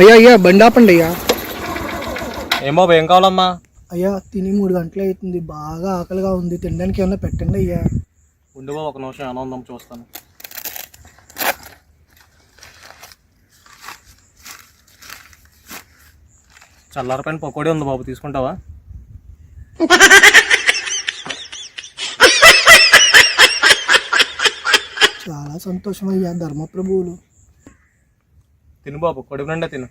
అయ్యా అయ్యా బండి ఆపండి అయ్యా. ఏం బాబు ఏం కావాలమ్మా? అయ్యా తిని 3 గంటలు అవుతుంది, బాగా ఆకలిగా ఉంది, తినడానికి ఏమన్నా పెట్టండి అయ్యా. ఉండు బాబు, ఒక నిమిషం ఆనందం చూస్తాను. చల్లారిపోయిన పకోడీ ఉంది బాబు, తీసుకుంటావా? చాలా సంతోషం అయ్యా ధర్మప్రభువులు. తిను బాబు, కడుపు నిండా తిను.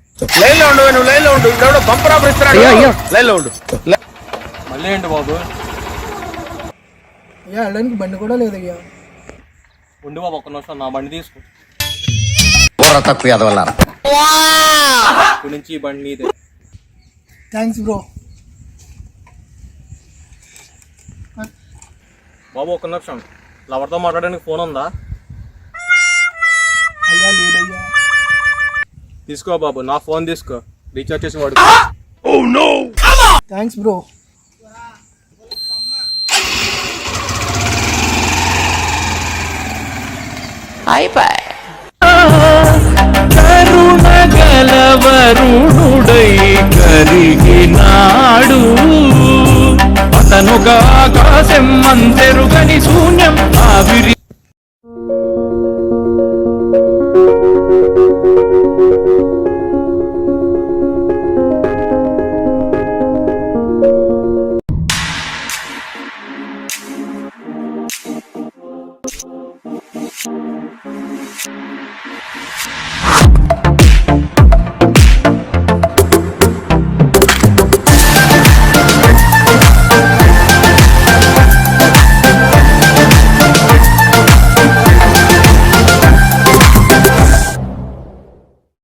మళ్ళీ ఏంటి బాబు? అయ్యా వెళ్ళడానికి బండి కూడా లేదయ్యా. ఉండు బాబు, ఒక్క నిమిషం నా బండి తీసుకో. ఇప్పటి నుంచి ఈ బండి నీదే. Thanks bro. బాబు ఒక్క నిమిషం, లవర్తో మాట్లాడడానికి ఫోన్ ఉందా? అయ్యా లేదయ్యా. తీసుకో బాబు, నా ఫోన్ తీసుకో, రీఛార్జ్ చేసి వాడు. Thanks bro. కరుణగలవరుణుడై కరిగినాడు, అతనుగా ఆకాశం మంతెరుగని శూన్యం ఆవిరి.